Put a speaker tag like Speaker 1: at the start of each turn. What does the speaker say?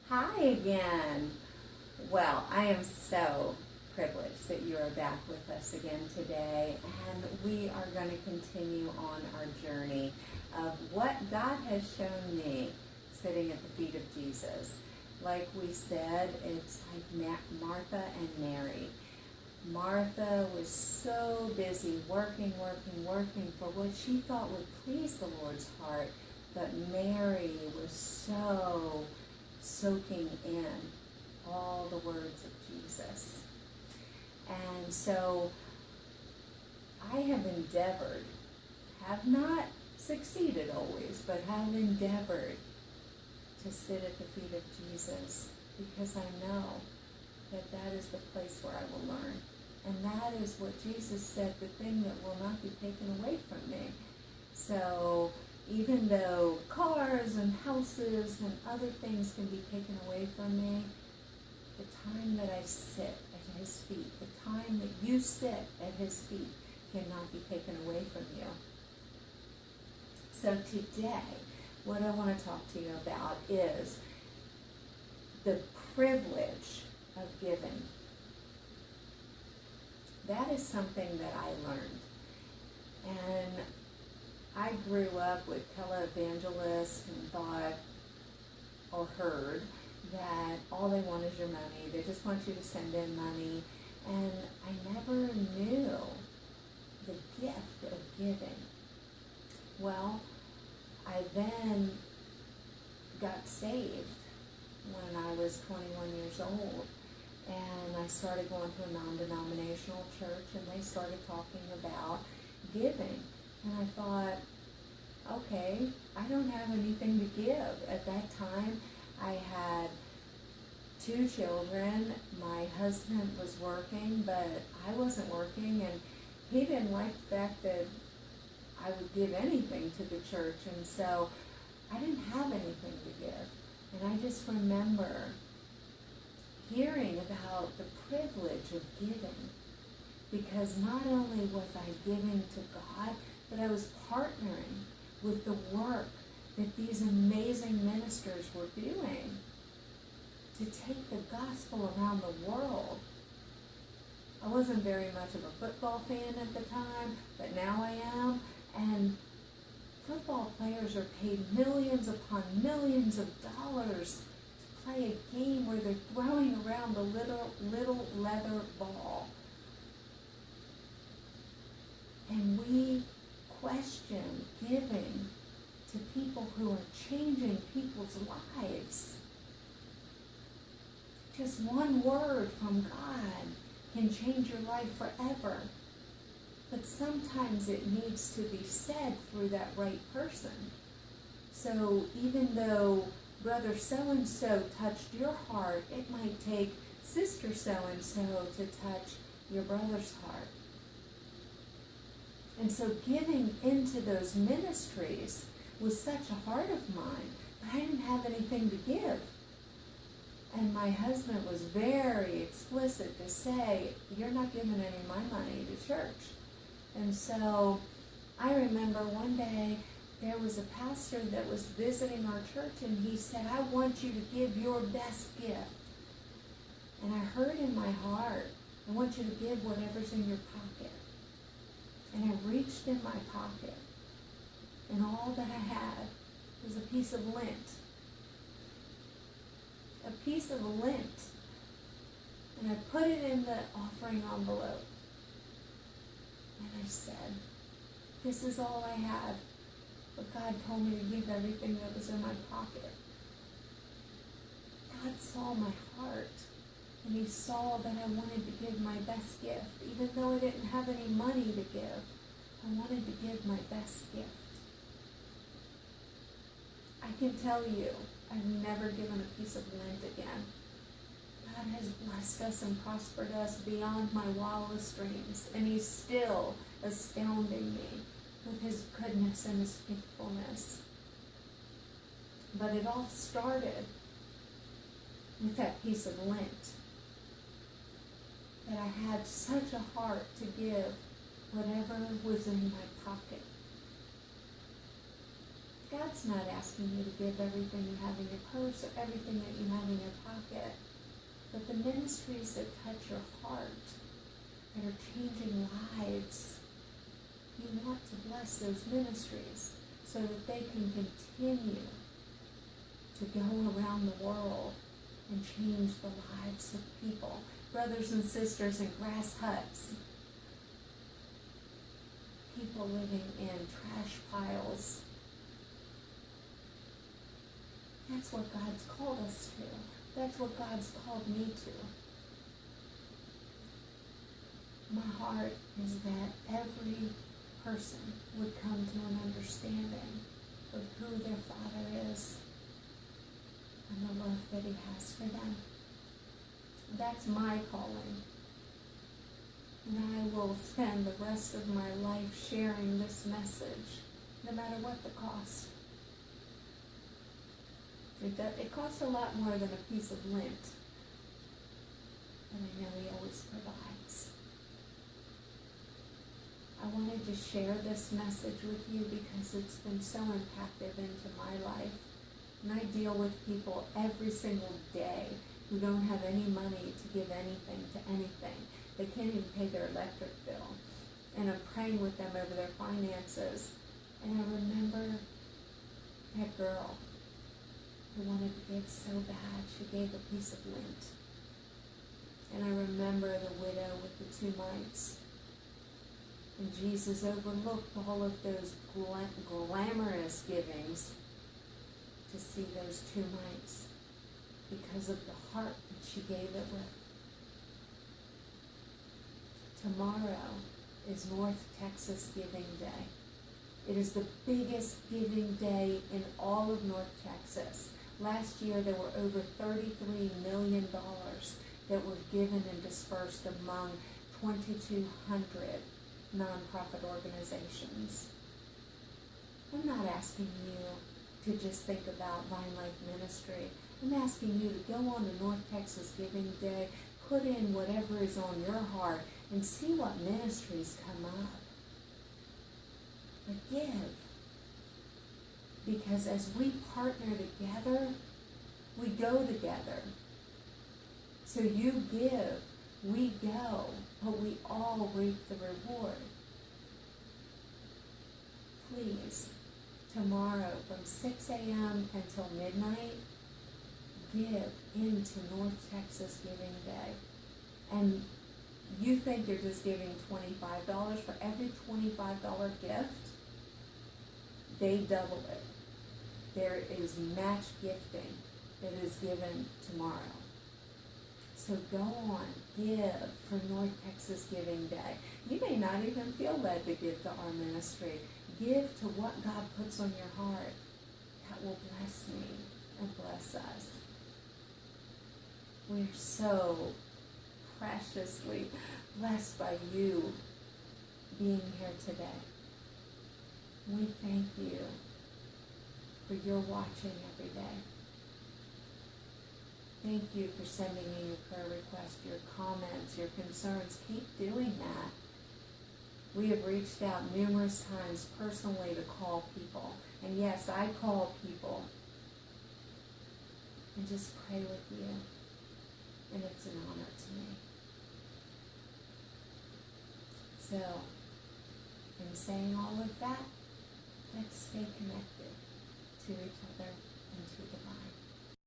Speaker 1: Hi again. Well, I am so privileged that you are back with us again today, and we are going to continue on our journey of what God has shown me sitting at the feet of Jesus. Like we said, it's like Martha and Mary. Martha was so busy working for what she thought would please the Lord's heart, but Mary was so soaking in all the words of Jesus. And so I have endeavored, have not succeeded always, but have endeavored to sit at the feet of Jesus, because I know that that is the place where I will learn. And that is what Jesus said, the thing that will not be taken away from me. So even though cars and houses and other things can be taken away from me, the time that I sit at his feet, the time that you sit at his feet cannot be taken away from you. So today, what I want to talk to you about is the privilege of giving. That is something that I learned. And I grew up with televangelists and thought or heard that all they want is your money. They just want you to send in money. And I never knew the gift of giving. Well, I then got saved when I was 21 years old. And I started going to a non-denominational church, and they started talking about giving. And I thought, okay, I don't have anything to give. At that time, I had 2 children. My husband was working, but I wasn't working, and he didn't like the fact that I would give anything to the church. And so I didn't have anything to give. And I just remember hearing about the privilege of giving, because not only was I giving to God, but I was partnering with the work that these amazing ministers were doing to take the gospel around the world. I wasn't very much of a football fan at the time, but now I am. And football players are paid millions upon millions of dollars to play a game where they're throwing around a little leather ball. And we question giving to people who are changing people's lives. Just one word from God can change your life forever. But sometimes it needs to be said through that right person. So even though brother so-and-so touched your heart, it might take sister so-and-so to touch your brother's heart. And so giving into those ministries was such a heart of mine, but I didn't have anything to give. And my husband was very explicit to say, you're not giving any of my money to church. And so I remember one day there was a pastor that was visiting our church, and he said, I want you to give your best gift. And I heard in my heart, I want you to give whatever's in your pocket. And I reached in my pocket, and all that I had was a piece of lint. A piece of lint. And I put it in the offering envelope. And I said, this is all I have. But God told me to give everything that was in my pocket. God saw my heart. And he saw that I wanted to give my best gift. Even though I didn't have any money to give, I wanted to give my best gift. I can tell you, I've never given a piece of lint again. God has blessed us and prospered us beyond my wildest dreams. And he's still astounding me with his goodness and his faithfulness. But it all started with that piece of lint. That I had such a heart to give whatever was in my pocket. God's not asking you to give everything you have in your purse or everything that you have in your pocket. But the ministries that touch your heart, that are changing lives, you want to bless those ministries so that they can continue to go around the world and change the lives of people. Brothers and sisters in grass huts, people living in trash piles. That's what God's called us to. That's what God's called me to. My heart is that every person would come to an understanding of who their Father is and the love that He has for them. That's my calling. And I will spend the rest of my life sharing this message, no matter what the cost. It costs a lot more than a piece of lint, but I know He always provides. I wanted to share this message with you because it's been so impactful into my life. And I deal with people every single day who don't have any money to give anything to anything. They can't even pay their electric bill. And I'm praying with them over their finances. And I remember that girl who wanted to give so bad, she gave a piece of lint. And I remember the widow with the 2 mites. And Jesus overlooked all of those glamorous givings to see those 2 mites because of the heart that she gave it with. Tomorrow is North Texas Giving Day. It is the biggest giving day in all of North Texas. Last year there were over $33 million that were given and dispersed among 2,200 nonprofit organizations. I'm not asking you to just think about Vine Life Ministry. I'm asking you to go on to North Texas Giving Day, put in whatever is on your heart, and see what ministries come up. But give. Because as we partner together, we go together. So you give, we go, but we all reap the reward. Please, tomorrow from 6 a.m. until midnight, give into North Texas Giving Day. And you think you're just giving $25. For every $25 gift, they double it. There is match gifting that is given tomorrow. So go on, give for North Texas Giving Day. You may not even feel led to give to our ministry. Give to what God puts on your heart. That will bless me and bless us. We're so preciously blessed by you being here today. We thank you for your watching every day. Thank you for sending in your prayer requests, your comments, your concerns. Keep doing that. We have reached out numerous times personally to call people. And yes, I call people and just pray with you. And it's an honor to me. So, in saying all of that, let's stay connected to each other and to the Bible.